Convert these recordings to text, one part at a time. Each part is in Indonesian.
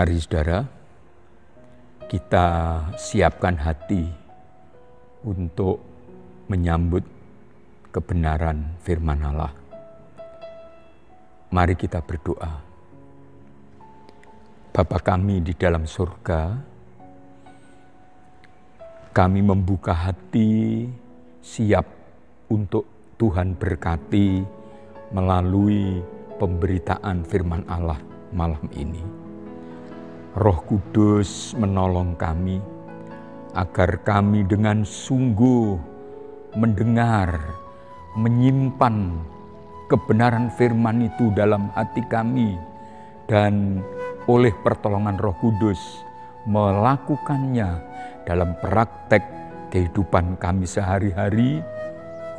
Mari saudara, kita siapkan hati untuk menyambut kebenaran firman Allah. Mari kita berdoa. Bapa kami di dalam surga, kami membuka hati siap untuk Tuhan berkati melalui pemberitaan firman Allah malam ini. Roh Kudus menolong kami agar kami dengan sungguh mendengar, menyimpan kebenaran firman itu dalam hati kami dan oleh pertolongan Roh Kudus melakukannya dalam praktek kehidupan kami sehari-hari,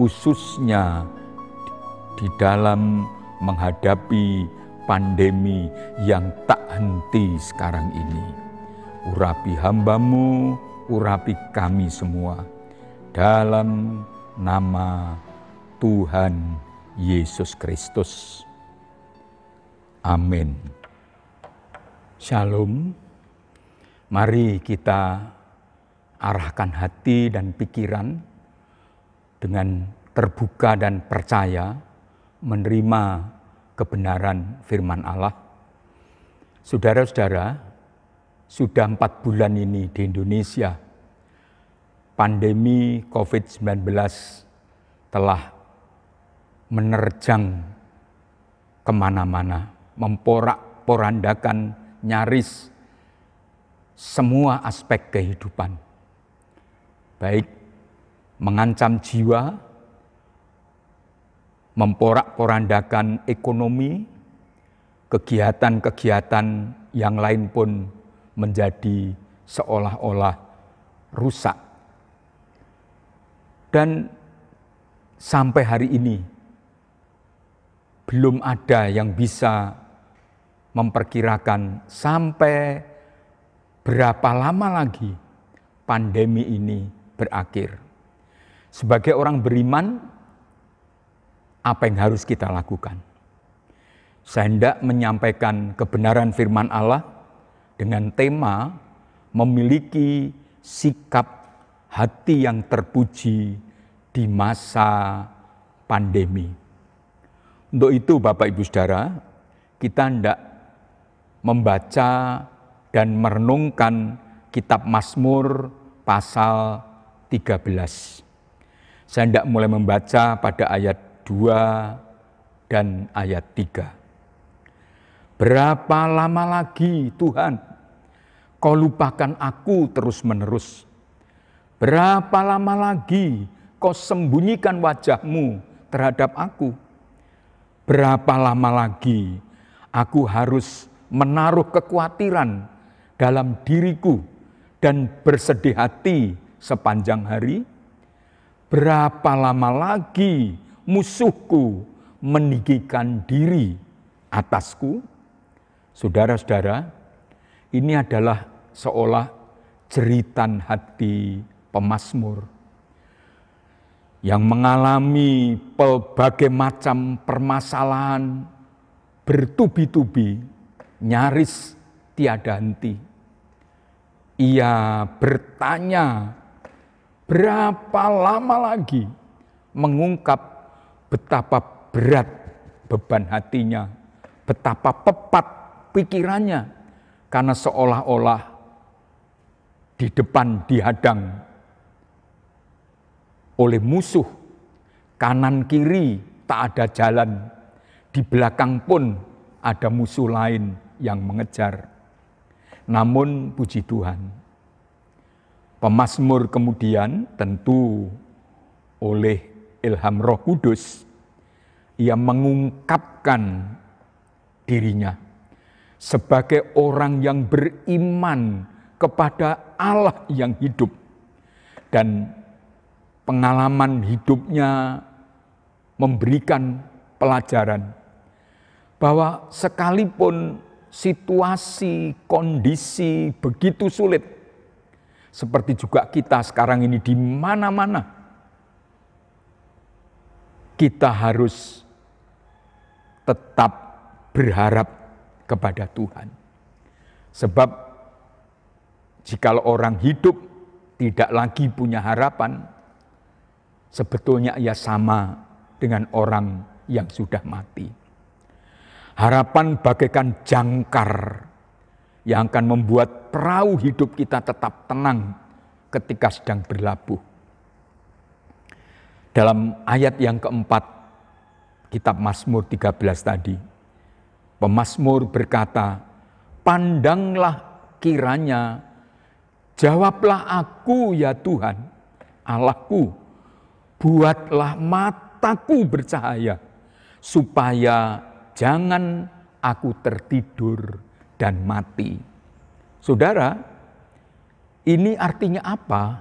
khususnya di dalam menghadapi pandemi yang tak henti sekarang ini. Urapi hamba-Mu, urapi kami semua. Dalam nama Tuhan Yesus Kristus. Amin. Shalom. Mari kita arahkan hati dan pikiran dengan terbuka dan percaya menerima kebenaran firman Allah. Saudara-saudara, sudah 4 bulan ini di Indonesia, pandemi COVID-19 telah menerjang kemana-mana, memporak-porandakan nyaris semua aspek kehidupan. Baik mengancam jiwa, memporak-porandakan ekonomi, kegiatan-kegiatan yang lain pun menjadi seolah-olah rusak. Dan sampai hari ini belum ada yang bisa memperkirakan sampai berapa lama lagi pandemi ini berakhir. Sebagai orang beriman, apa yang harus kita lakukan? Saya hendak menyampaikan kebenaran firman Allah dengan tema memiliki sikap hati yang terpuji di masa pandemi. Untuk itu Bapak Ibu Saudara, kita hendak membaca dan merenungkan kitab Mazmur pasal 13. Saya hendak mulai membaca pada ayat 2 dan ayat 3. Berapa lama lagi Tuhan Kau lupakan aku terus-menerus? Berapa lama lagi Kau sembunyikan wajah-Mu terhadap aku? Berapa lama lagi aku harus menaruh kekhawatiran dalam diriku dan bersedih hati sepanjang hari? Berapa lama lagi musuhku meninggikan diri atasku? Saudara-saudara, ini adalah seolah jeritan hati pemazmur yang mengalami berbagai macam permasalahan bertubi-tubi, nyaris tiada henti. Ia bertanya, berapa lama lagi, mengungkap betapa berat beban hatinya, betapa pepat pikirannya, karena seolah-olah di depan dihadang oleh musuh, kanan kiri tak ada jalan, di belakang pun ada musuh lain yang mengejar. Namun puji Tuhan, pemazmur kemudian tentu oleh ilham Roh Kudus, ia mengungkapkan dirinya sebagai orang yang beriman kepada Allah yang hidup. Dan pengalaman hidupnya memberikan pelajaran bahwa sekalipun situasi, kondisi begitu sulit, seperti juga kita sekarang ini di mana-mana, kita harus tetap berharap kepada Tuhan. Sebab jikalau orang hidup tidak lagi punya harapan, sebetulnya ia sama dengan orang yang sudah mati. Harapan bagaikan jangkar yang akan membuat perahu hidup kita tetap tenang ketika sedang berlabuh. Dalam ayat yang keempat, kitab Mazmur 13 tadi, pemazmur berkata, "Pandanglah kiranya, jawablah aku ya Tuhan, Allahku, buatlah mataku bercahaya, supaya jangan aku tertidur dan mati." Saudara, ini artinya apa?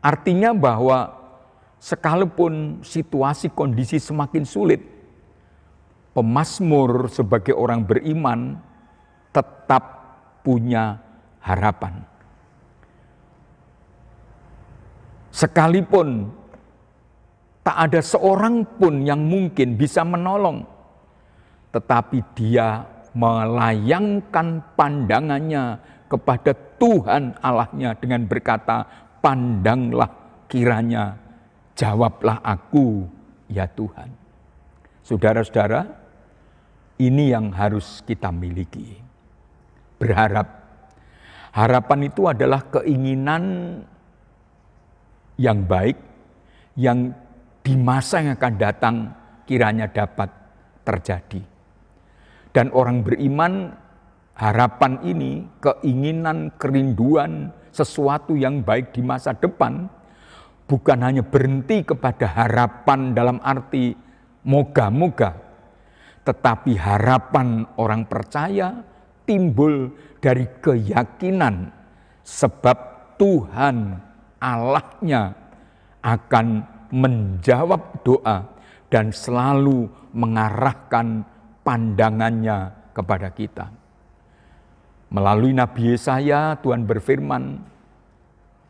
Artinya bahwa sekalipun situasi kondisi semakin sulit, pemazmur sebagai orang beriman tetap punya harapan. Sekalipun tak ada seorang pun yang mungkin bisa menolong, tetapi dia melayangkan pandangannya kepada Tuhan Allahnya dengan berkata, "Pandanglah kiranya, jawablah aku ya Tuhan." Saudara-saudara, ini yang harus kita miliki. Berharap. Harapan itu adalah keinginan yang baik, yang di masa yang akan datang kiranya dapat terjadi. Dan orang beriman, harapan ini, keinginan, kerinduan sesuatu yang baik di masa depan, bukan hanya berhenti kepada harapan dalam arti moga-moga, tetapi harapan orang percaya timbul dari keyakinan sebab Tuhan Allahnya akan menjawab doa dan selalu mengarahkan pandangannya kepada kita. Melalui Nabi Yesaya, Tuhan berfirman,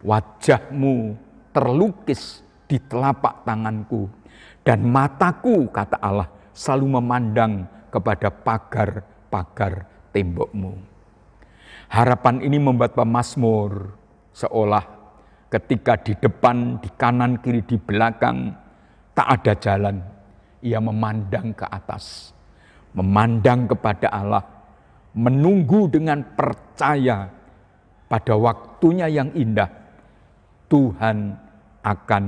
"Wajahmu terlukis di telapak tanganku, dan mataku," kata Allah, "selalu memandang kepada pagar-pagar tembokmu." Harapan ini membuat pemazmur seolah ketika di depan, di kanan, kiri, di belakang tak ada jalan, ia memandang ke atas, memandang kepada Allah, menunggu dengan percaya pada waktunya yang indah Tuhan akan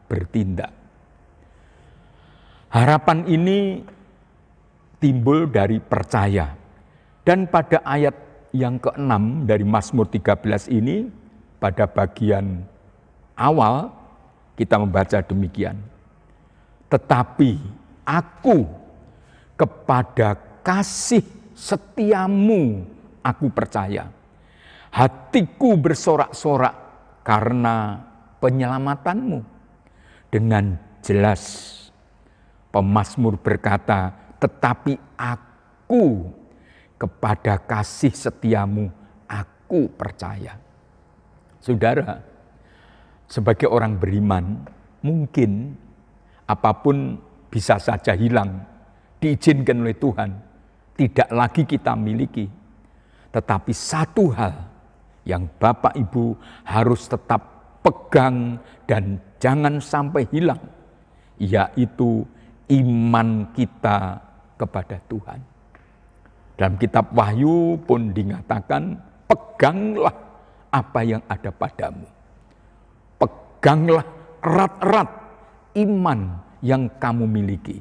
bertindak. Harapan ini timbul dari percaya. Dan pada ayat yang ke-6 dari Mazmur 13 ini, pada bagian awal kita membaca demikian. "Tetapi aku kepada kasih setiamu aku percaya. Hatiku bersorak-sorak karena penyelamatanmu." Dengan jelas pemazmur berkata, "Tetapi aku kepada kasih setiamu aku percaya." Saudara, sebagai orang beriman, mungkin apapun bisa saja hilang, diizinkan oleh Tuhan, tidak lagi kita miliki. Tetapi satu hal yang Bapak Ibu harus tetap pegang dan jangan sampai hilang, yaitu iman kita kepada Tuhan. Dalam kitab Wahyu pun dinyatakan, "Peganglah apa yang ada padamu. Peganglah erat-erat iman yang kamu miliki."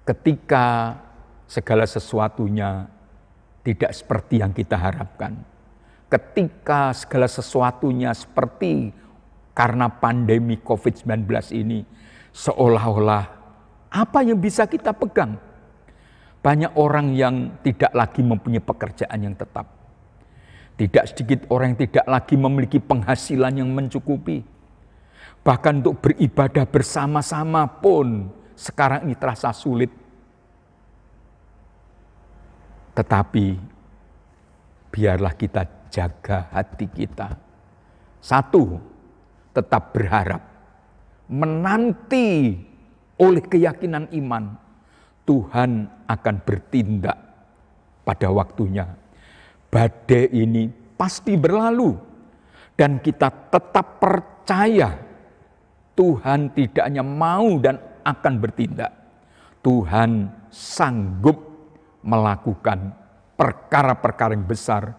Ketika segala sesuatunya tidak seperti yang kita harapkan, ketika segala sesuatunya seperti karena pandemi COVID-19 ini, seolah-olah apa yang bisa kita pegang? Banyak orang yang tidak lagi mempunyai pekerjaan yang tetap. Tidak sedikit orang yang tidak lagi memiliki penghasilan yang mencukupi. Bahkan untuk beribadah bersama-sama pun sekarang ini terasa sulit. Tetapi biarlah kita jaga hati kita. Satu, tetap berharap, menanti oleh keyakinan iman, Tuhan akan bertindak pada waktunya. badai ini pasti berlalu dan kita tetap percaya Tuhan tidak hanya mau dan akan bertindak. Tuhan sanggup melakukan perkara-perkara yang besar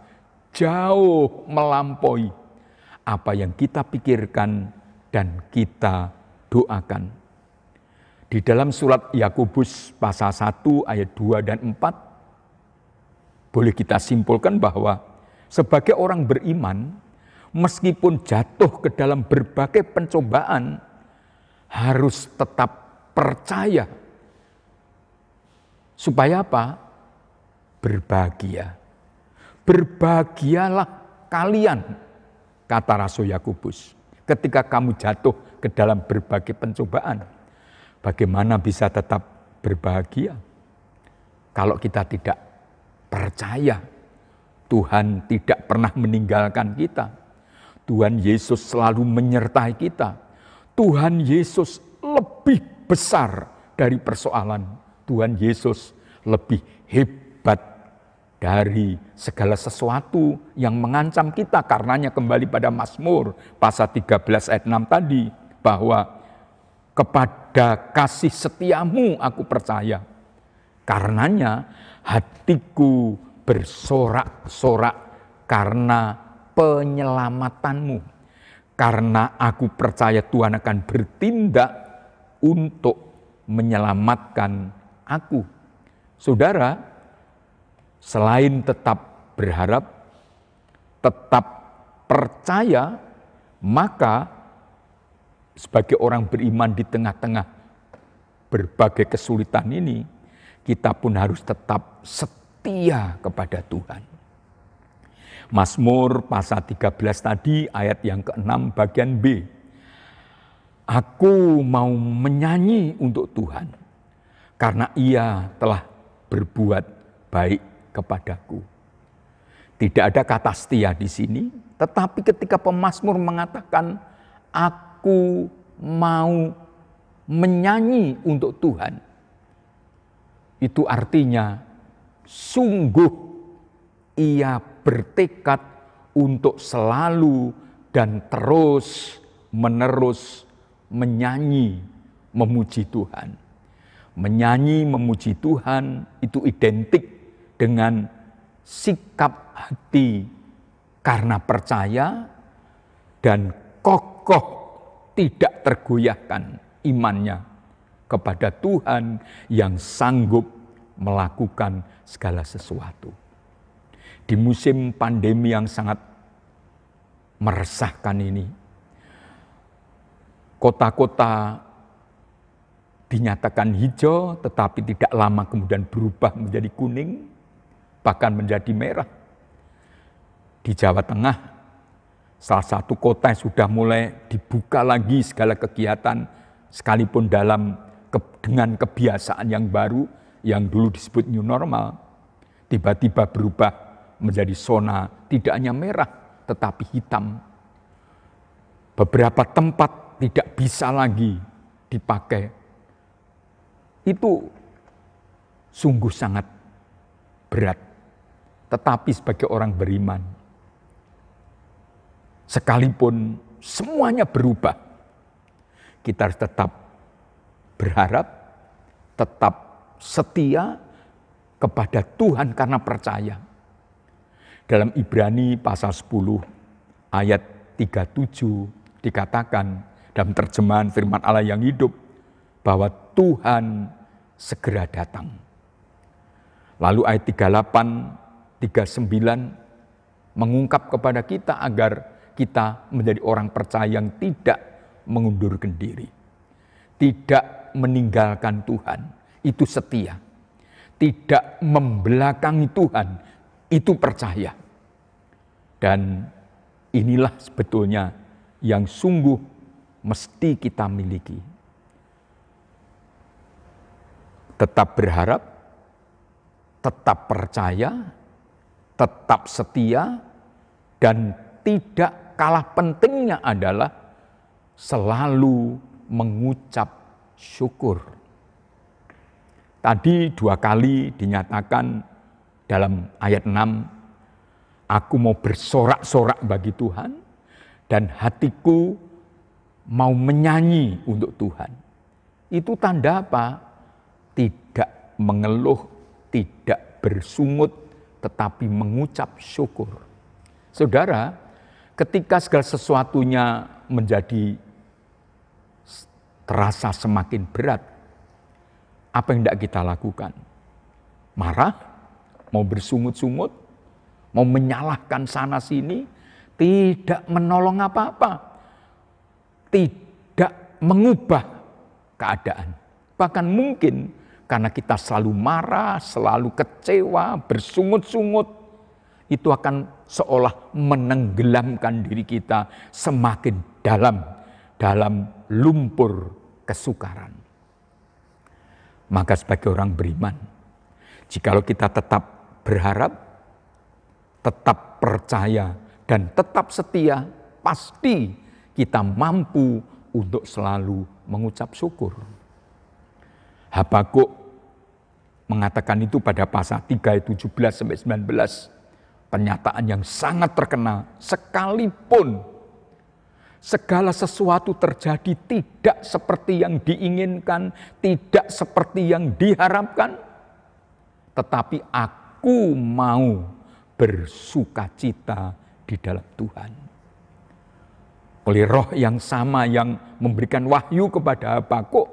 jauh melampaui apa yang kita pikirkan dan kita doakan. Di dalam surat Yakobus pasal 1 ayat 2 dan 4 boleh kita simpulkan bahwa sebagai orang beriman, meskipun jatuh ke dalam berbagai pencobaan, harus tetap percaya. Supaya apa? Berbahagia. Berbahagialah kalian, kata Rasul Yakobus. Ketika kamu jatuh ke dalam berbagai pencobaan, bagaimana bisa tetap berbahagia? Kalau kita tidak percaya, Tuhan tidak pernah meninggalkan kita. Tuhan Yesus selalu menyertai kita. Tuhan Yesus lebih besar dari persoalan. Tuhan Yesus lebih hebat dari segala sesuatu yang mengancam kita. Karenanya kembali pada Mazmur pasal 13 ayat 6 tadi, bahwa kepada kasih setiamu aku percaya. Karenanya hatiku bersorak-sorak karena penyelamatanmu. Karena aku percaya Tuhan akan bertindak untuk menyelamatkan aku. Saudara, selain tetap berharap, tetap percaya, maka sebagai orang beriman di tengah-tengah berbagai kesulitan ini, kita pun harus tetap setia kepada Tuhan. Mazmur pasal 13 tadi ayat yang ke-6 bagian B. Aku mau menyanyi untuk Tuhan karena Ia telah berbuat baik kepadaku. Tidak ada kata setia di sini, tetapi ketika pemazmur mengatakan aku mau menyanyi untuk Tuhan, itu artinya sungguh ia bertekad untuk selalu dan terus menerus menyanyi memuji Tuhan. Menyanyi memuji Tuhan itu identik dengan sikap hati karena percaya dan kokoh tidak tergoyahkan imannya kepada Tuhan yang sanggup melakukan segala sesuatu. Di musim pandemi yang sangat meresahkan ini, kota-kota dinyatakan hijau, tetapi tidak lama kemudian berubah menjadi kuning, bahkan menjadi merah. Di Jawa Tengah, salah satu kota yang sudah mulai dibuka lagi segala kegiatan, sekalipun dengan kebiasaan yang baru, yang dulu disebut new normal, tiba-tiba berubah menjadi zona tidak hanya merah, tetapi hitam. Beberapa tempat tidak bisa lagi dipakai. Itu sungguh sangat berat. Tetapi sebagai orang beriman, sekalipun semuanya berubah, kita harus tetap berharap, tetap setia kepada Tuhan karena percaya. Dalam Ibrani pasal 10 ayat 37 dikatakan dalam terjemahan firman Allah yang hidup, bahwa Tuhan segera datang. Lalu ayat 38, 39 mengungkap kepada kita agar kita menjadi orang percaya yang tidak mengundurkan diri. Tidak meninggalkan Tuhan, itu setia. Tidak membelakangi Tuhan, itu percaya. Dan inilah sebetulnya yang sungguh mesti kita miliki. Tetap berharap, tetap percaya, tetap setia, dan tidak kalah pentingnya adalah selalu mengucap syukur. Tadi 2 kali dinyatakan dalam ayat 6, Aku mau bersorak-sorak bagi Tuhan dan hatiku mau menyanyi untuk Tuhan. Itu tanda apa? Tidak mengeluh, tidak bersungut, tetapi mengucap syukur. Saudara, ketika segala sesuatunya menjadi terasa semakin berat, apa yang tidak kita lakukan? Marah, mau bersungut-sungut, mau menyalahkan sana sini, tidak menolong apa-apa, tidak mengubah keadaan. Bahkan mungkin karena kita selalu marah, selalu kecewa, bersungut-sungut, itu akan seolah menenggelamkan diri kita semakin dalam lumpur kesukaran. Maka sebagai orang beriman, jikalau kita tetap berharap, tetap percaya, dan tetap setia, pasti kita mampu untuk selalu mengucap syukur. Habakuk mengatakan itu pada pasal 3 ayat 17-19. Pernyataan yang sangat terkenal, sekalipun segala sesuatu terjadi tidak seperti yang diinginkan, tidak seperti yang diharapkan, tetapi aku mau bersukacita di dalam Tuhan. Oleh roh yang sama yang memberikan wahyu kepada Habakuk,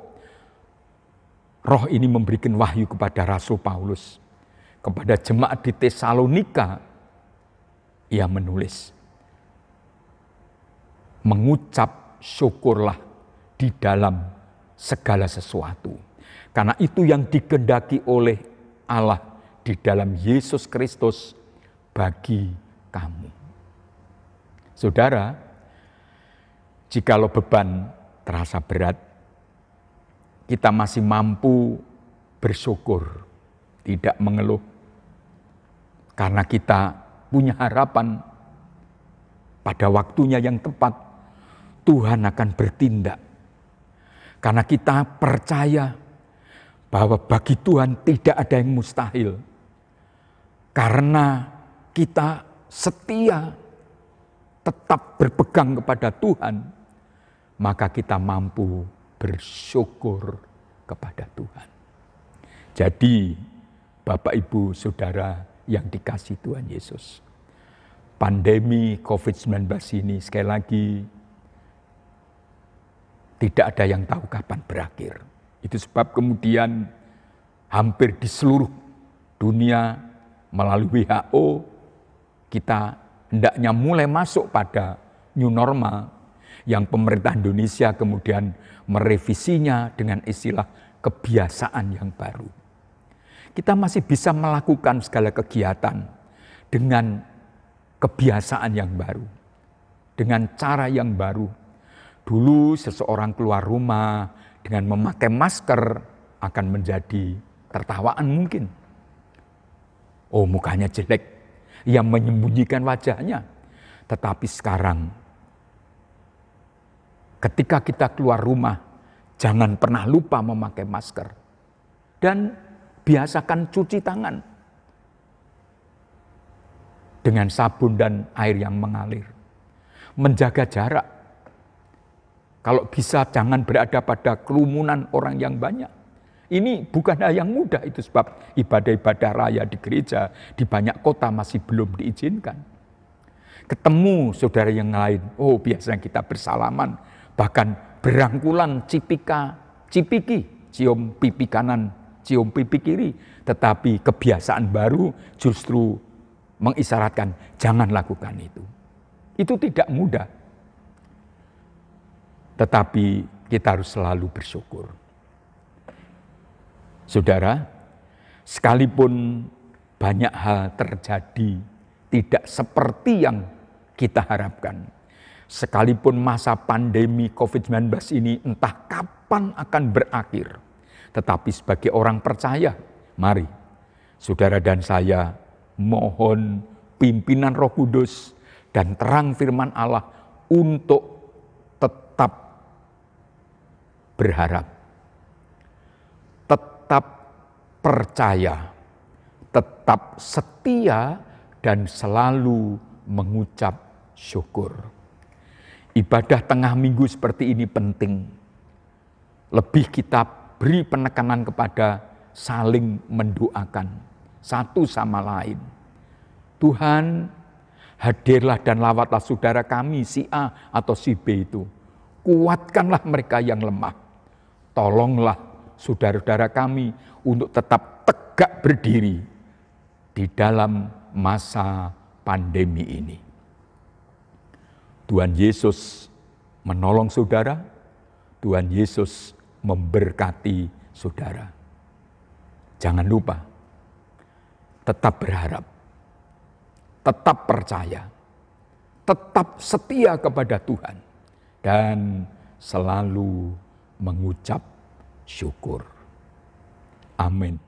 roh ini memberikan wahyu kepada Rasul Paulus, kepada jemaat di Tesalonika. Ia menulis, mengucap syukurlah di dalam segala sesuatu. Karena itu yang dikehendaki oleh Allah di dalam Yesus Kristus bagi kamu. Saudara, jikalau beban terasa berat, kita masih mampu bersyukur, tidak mengeluh. Karena kita punya harapan pada waktunya yang tepat Tuhan akan bertindak. Karena kita percaya bahwa bagi Tuhan tidak ada yang mustahil. Karena kita setia tetap berpegang kepada Tuhan, maka kita mampu bersyukur kepada Tuhan. Jadi Bapak Ibu Saudara yang dikasihi Tuhan Yesus, pandemi COVID-19 ini sekali lagi tidak ada yang tahu kapan berakhir. Itu sebab kemudian hampir di seluruh dunia melalui WHO kita hendaknya mulai masuk pada new normal yang pemerintah Indonesia kemudian merevisinya dengan istilah kebiasaan yang baru. Kita masih bisa melakukan segala kegiatan dengan kebiasaan yang baru, dengan cara yang baru. Dulu seseorang keluar rumah dengan memakai masker akan menjadi tertawaan mungkin. Oh, mukanya jelek, ia menyembunyikan wajahnya. Tetapi sekarang, ketika kita keluar rumah, jangan pernah lupa memakai masker. Dan biasakan cuci tangan dengan sabun dan air yang mengalir. Menjaga jarak. Kalau bisa jangan berada pada kerumunan orang yang banyak. Ini bukan hal yang mudah, itu sebab ibadah-ibadah raya di gereja di banyak kota masih belum diizinkan. Ketemu saudara yang lain, oh biasanya kita bersalaman, bahkan berangkulan cipiki, cium pipi kanan, cium pipi kiri. Tetapi kebiasaan baru justru mengisyaratkan jangan lakukan itu. Itu tidak mudah. Tetapi kita harus selalu bersyukur. Saudara, sekalipun banyak hal terjadi tidak seperti yang kita harapkan. Sekalipun masa pandemi COVID-19 ini entah kapan akan berakhir. Tetapi sebagai orang percaya, mari saudara dan saya mohon pimpinan Roh Kudus dan terang firman Allah untuk tetap berharap, tetap percaya, tetap setia dan selalu mengucap syukur. Ibadah tengah minggu seperti ini penting. Lebih kita beri penekanan kepada saling mendoakan satu sama lain. Tuhan, hadirlah dan lawatlah saudara kami si A atau si B itu. Kuatkanlah mereka yang lemah. Tolonglah saudara-saudara kami untuk tetap tegak berdiri di dalam masa pandemi ini. Tuhan Yesus menolong saudara, Tuhan Yesus memberkati saudara. Jangan lupa, tetap berharap, tetap percaya, tetap setia kepada Tuhan, dan selalu mengucap syukur. Amin.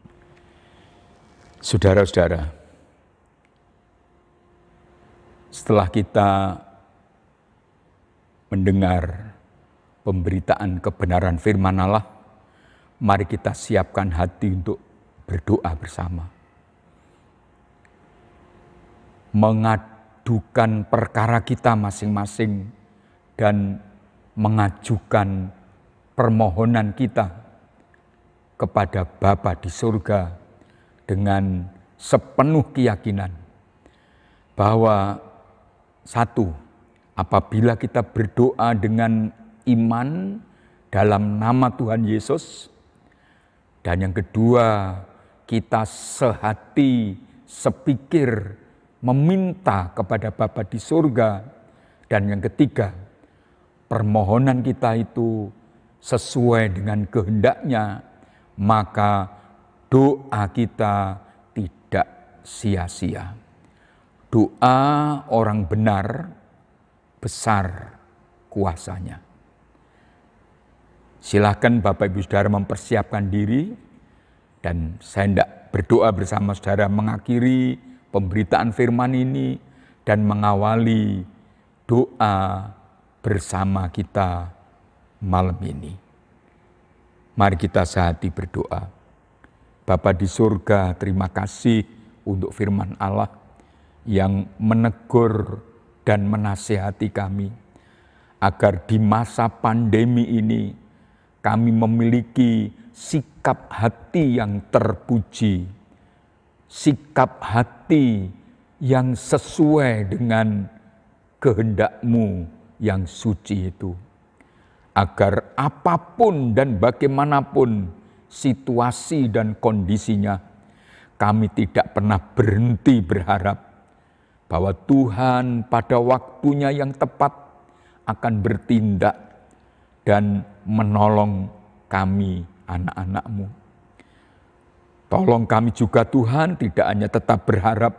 Saudara-saudara, setelah kita mendengar pemberitaan kebenaran firman Allah, mari kita siapkan hati untuk berdoa bersama. Mengadukan perkara kita masing-masing dan mengajukan permohonan kita kepada Bapa di surga dengan sepenuh keyakinan bahwa satu, apabila kita berdoa dengan iman dalam nama Tuhan Yesus, dan yang kedua, kita sehati, sepikir, meminta kepada Bapa di surga, dan yang ketiga, permohonan kita itu sesuai dengan kehendaknya, maka doa kita tidak sia-sia. Doa orang benar besar kuasanya. Silakan Bapak Ibu Saudara mempersiapkan diri, dan saya hendak berdoa bersama saudara mengakhiri pemberitaan firman ini dan mengawali doa bersama kita malam ini. Mari kita sehati berdoa. Bapa di surga, terima kasih untuk firman Allah yang menegur dan menasihati kami agar di masa pandemi ini kami memiliki sikap hati yang terpuji, sikap hati yang sesuai dengan kehendak-Mu yang suci itu. Agar apapun dan bagaimanapun situasi dan kondisinya, kami tidak pernah berhenti berharap bahwa Tuhan pada waktunya yang tepat akan bertindak dan menolong kami anak-anak-Mu. Tolong kami juga Tuhan tidak hanya tetap berharap,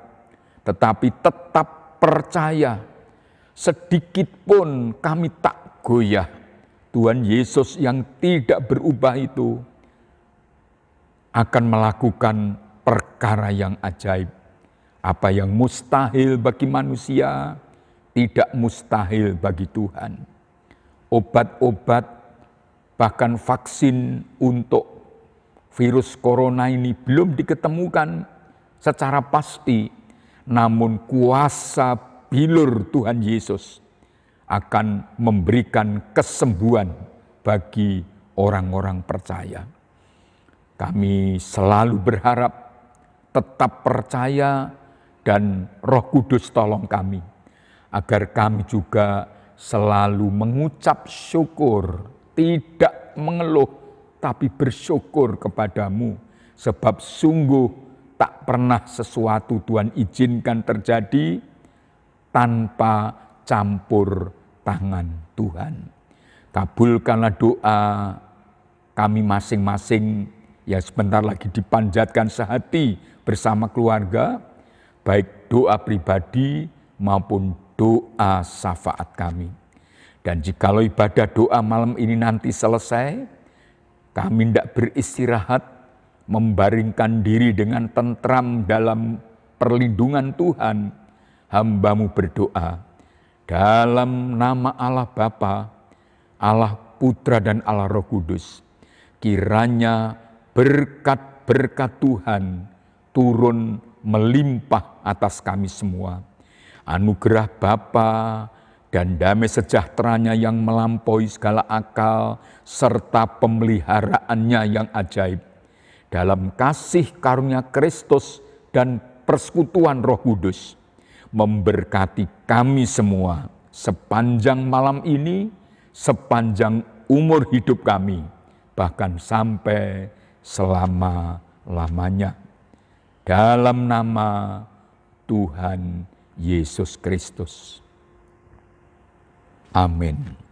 tetapi tetap percaya. Sedikit pun kami tak goyah. Tuhan Yesus yang tidak berubah itu akan melakukan perkara yang ajaib. Apa yang mustahil bagi manusia, tidak mustahil bagi Tuhan. Obat-obat, bahkan vaksin untuk virus corona ini belum diketemukan secara pasti, namun kuasa bilur Tuhan Yesus akan memberikan kesembuhan bagi orang-orang percaya. Kami selalu berharap, tetap percaya, dan Roh Kudus tolong kami, agar kami juga selalu mengucap syukur, tidak mengeluh, tapi bersyukur kepadamu, sebab sungguh tak pernah sesuatu Tuhan izinkan terjadi tanpa campur tangan Tuhan. Kabulkanlah doa kami masing-masing yang sebentar lagi dipanjatkan sehati bersama keluarga, baik doa pribadi maupun doa syafaat kami. Dan jikalau ibadah doa malam ini nanti selesai, kami hendak beristirahat, membaringkan diri dengan tentram dalam perlindungan Tuhan. Hamba-Mu berdoa dalam nama Allah Bapa, Allah Putra dan Allah Roh Kudus. Kiranya berkat-berkat Tuhan turun melimpah atas kami semua. Anugerah Bapa dan damai sejahteranya yang melampaui segala akal, serta pemeliharaannya yang ajaib, dalam kasih karunia Kristus dan persekutuan Roh Kudus, memberkati kami semua sepanjang malam ini, sepanjang umur hidup kami, bahkan sampai selama-lamanya. Dalam nama Tuhan Yesus Kristus. Amin.